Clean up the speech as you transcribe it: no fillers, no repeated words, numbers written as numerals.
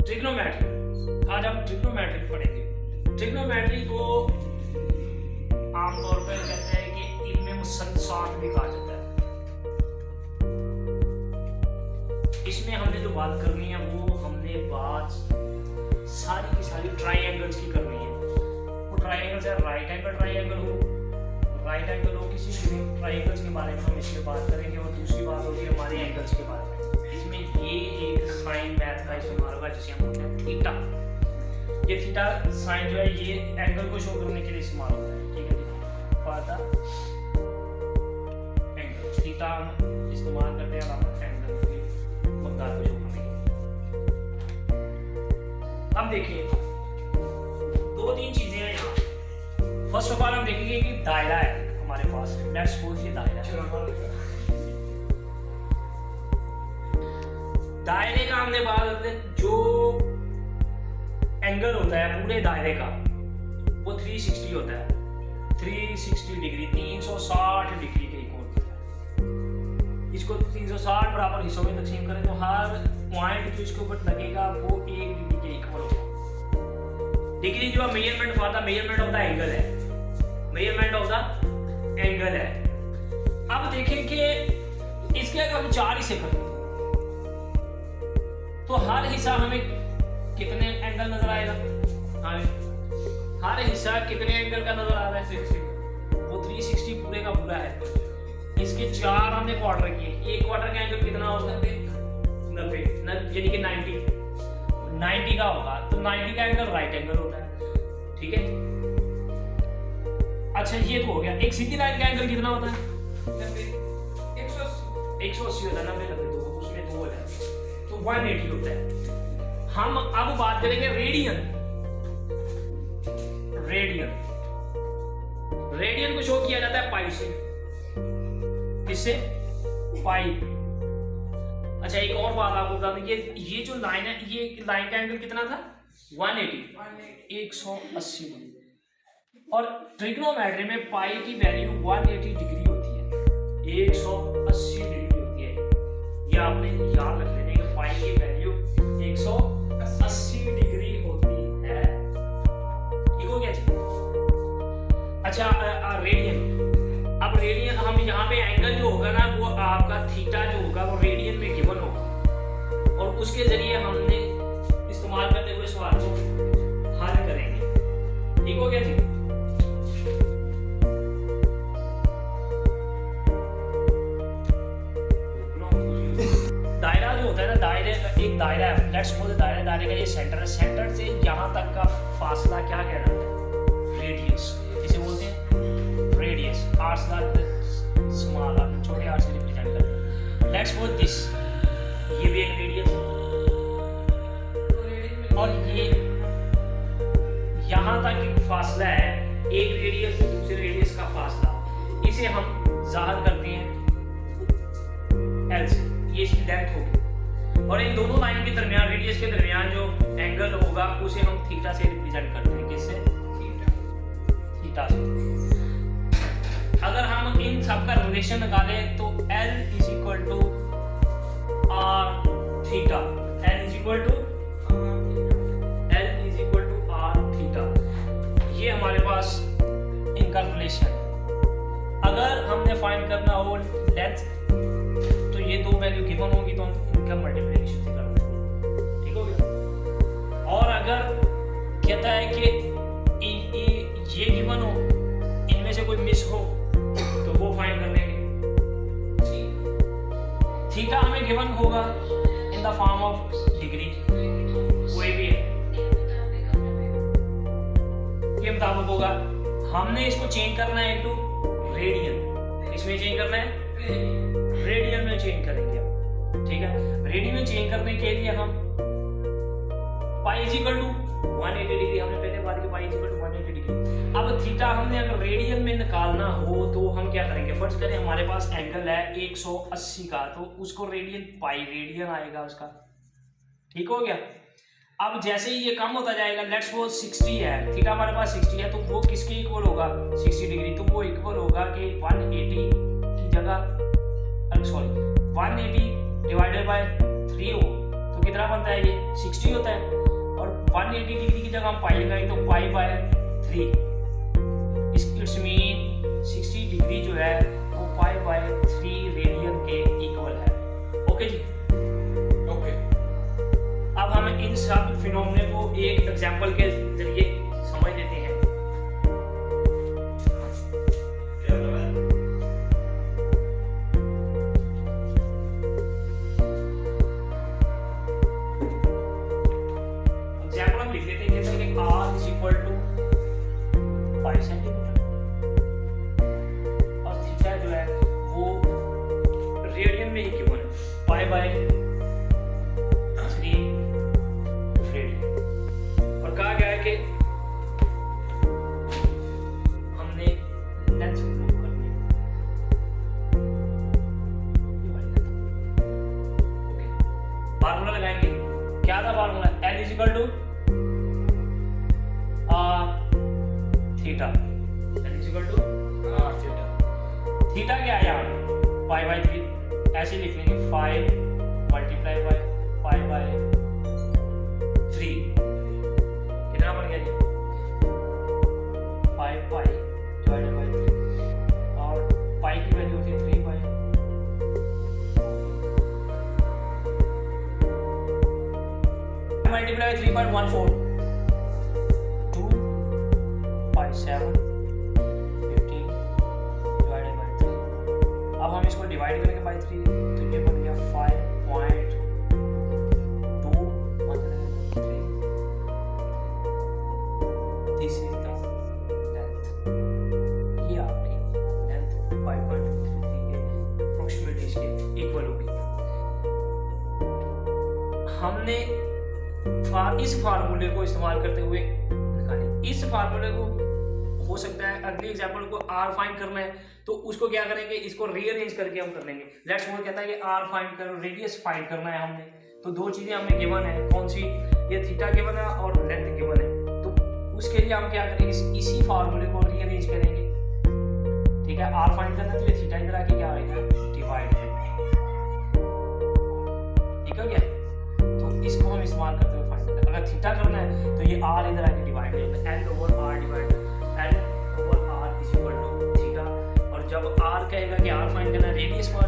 Trigonometry, आज हम trigonometry पढ़ेंगे। ट्रिग्नोमेट्री को आमतौर पर कहते हैं कि इल्मे मुसन्नसात भी कहा जाता है। इसमें हमने जो बात करनी है वो हमने बात सारी की सारी ट्राइंगल्स की करनी है। वो ट्राइंगल्स है राइट एंगल ट्राइंगल हो, किसी भी ट्राइंगल्स के बारे में हम इसमें बात करेंगे। और दूसरी बात होगी हमारे एंगल्स के बारे में। इसमें ये एक साइन मैथ का इस्तेमाल होगा जिसे हम बोलते हैं थीटा। ये थीटा साइन जो है ये एंगल को शो करने के लिए इस्तेमाल होता है। ठीक है जी, फॉर द एंगल थीटा हम इस्तेमाल करते हैं हम एंगल की मकदार को शो करने के लिए। अब देखिए दो तीन चीजें हैं यहाँ। फर्स्ट ऑफ ऑल हम देखेंगे कि दायरा है हमारे पास। लेट्स सपोज ये दायरा है। दायरे का हमने बात करते हैं, जो एंगल होता है पूरे दायरे का वो 360 होता है। 360 डिग्री 360 डिग्री के इक्वल होता है। इसको 360 बराबर हिस्सों में तकसीम करें तो हर पॉइंट जो इसके ऊपर लगेगा वो 1 डिग्री के इक्वल होगा। डिग्री जो measurement for the measurement of the angle है, मेजरमेंट ऑफ द एंगल है। अब देखें कि इसके अगर हम 4 हिस्से करें तो हर हिस्सा हमें कितने एंगल नजर आएगा? हर हिस्सा कितने एंगल का नजर आ रहा है? 60। वो 360 पूरे का पूरा है। इसके 4 हमने क्वार्टर किए। एक क्वार्टर का एंगल कितना होगा? 90, यानी कि 90 का होगा। तो 90 का एंगल राइट एंगल होता है। ठीक है, अच्छा ये तो हो गया। एक सीधी लाइन का एंगल कितना होता है? 180 होता है। 90 तो उसमें 2 हो जाए तो 180 होता है। हम अब बात करेंगे रेडियन। रेडियन को शो किया जाता है पाई से। किससे? पाई। अच्छा एक और बात आपको बता दें, ये जो लाइन है, ये लाइन का एंगल कितना था? 180 और ट्रिग्नोमेट्री में पाई की वैल्यू 180 डिग्री होती है। 180 डिग्री होती है। ये आपने याद रख लेने कि पाई की वैल्यू 180 डिग्री होती है। ठीक हो गया जी? अच्छा रेडियन। अब रेडियन हम यहाँ पे एंगल जो होगा ना वो आपका थीटा जो होगा वो रेडियन में गिवन होगा और उसके जरिए हमने इस्तेमाल करते हुए सवाल को हल करेंगे। ठीक हो गया जी? दायरा जो होता है ना, एक दायरा है। लेट्स सपोज दायरे का ये सेंटर है। सेंटर से यहाँ तक का फासला क्या कहलाता है? रेडियस। इसे बोलते हैं रेडियस। आर से स्मॉल आर, छोटे आर से रिप्रेजेंट करते हैं। लेट्स सपोज दिस, ये भी एक रेडियस है और ये यहाँ तक एक फासला है। एक रेडियस से दूसरे रेडियस का फासला, इसे हम जाहिर करते हैं एल से। ये इसकी लेंथ होगी और इन दोनों लाइन के दरमियान, रेडियस के दरमियान जो एंगल होगा उसे हम थीटा से रिप्रेजेंट करते हैं। किससे? थीटा से। अगर हम इन सब का रिलेशन निकालें तो L is equal to R theta. L is equal to R theta. ये हमारे पास इनका रिलेशन। अगर हमने फाइंड करना हो लेंथ तो ये दो वैल्यू गिवन होगी तो हम इनका मल्टीप्लिकेशन से कर देंगे। ठीक हो गया? और अगर कहता है कि ये गिवन हो, इनमें से कोई मिस हो तो वो फाइंड कर लेंगे। थीटा हमें गिवन होगा in the form of degree, कोई भी है के मुताबिक होगा। हमने इसको चेंज करना है इनटू रेडियन। इसमें चेंज करना है, रेडियन में चेंज करेंगे। ठीक है, रेडियन में चेंज करने के लिए हम pi is equal to 180 degree, हमने पहले बात की pi is equal to 180 degree. अब थीटा हमने अगर रेडियन में निकालना हो तो हम क्या करेंगे? फर्स्ट करें, हमारे पास एंगल है 180 का तो उसको रेडियन, पाई रेडियन आएगा उसका। ठीक हो गया? अब जैसे ही ये कम होता जाएगा, लेट्स सपोज 60 है, थीटा हमारे पास 60 है तो वो किसके इक्वल होगा? 60 डिग्री। तो वो इक्वल होगा कि 180 की जगह सॉरी 180 डिवाइडेड बाय 3 हो तो कितना बनता है, ये 60 होता है। और 180 डिग्री की जगह हम पाई लगाएंगे तो pi by 3, it's mean 60 degree जो है वो पाई बाय 3 रेडियन के इक्वल है। ओके जी, ओके। अब हम इन सब फिनोमेना को एक एग्जांपल के जरिए समझ लेते हैं। एग्जांपल हम लिख लेते हैं जैसे कि r is equal to 5 centimetre और थीटा जो है वो रेडियन में ही गिवन है, पाई बाय 3 रेडियन। और कहा गया है कि हमने लेंथ प्रूव करनी है, ये वाली लेंथ। ओके, फार्मूला लगाएंगे। क्या था formula? L is equal to theta, L is equal to theta. Theta क्या है यहाँ? पाई बाय 3, ऐसे लिख लेंगे 5 मल्टीप्लाई बाय पाई बाय 3, कितना बन गया जी? 5 पाई डिवाइडेड बाय 3 और पाई की वैल्यू होती है 3 pi. Multiply 3.14 2 by 7 15 divided by 3। अब हम इसको डिवाइड करेंगे बाय 3 तो ये बन गया 5.2 मतलब 3। दिस इज द लेंथ, ये आपकी लेंथ 5.23 के अप्रोक्सीमेटली इसके इक्वल होगी। हमने इस फार्मूले को इस्तेमाल करते हुए निकालें। इस फार्मूले को हो सकता है अगले एग्जांपल को r फाइंड करना है तो उसको क्या करेंगे, इसको रीअरेंज करके हम कर लेंगे। लेट्स सपोज कहता है कि r फाइंड करो, रेडियस फाइंड करना है हमने, तो दो चीजें हमें गिवन है, कौन सी? ये थीटा गिवन है और लेंथ गिवन है। तो उसके लिए हम क्या करेंगे, इसी फार्मूले को रीअरेंज करेंगे। ठीक है, r फाइंड करना है तो ये थीटा इधर आके क्या आएगा, डिवाइड है। ठीक है क्या? तो इसको हम इस्तेमाल करते हुए फाइंड करते हैं। अगर थीटा करना है तो ये r इधर आके डिवाइड हो जाता है, L over r divide L over r is equal to theta. और जब r कहेगा कि r फाइंड करना है रेडियस पर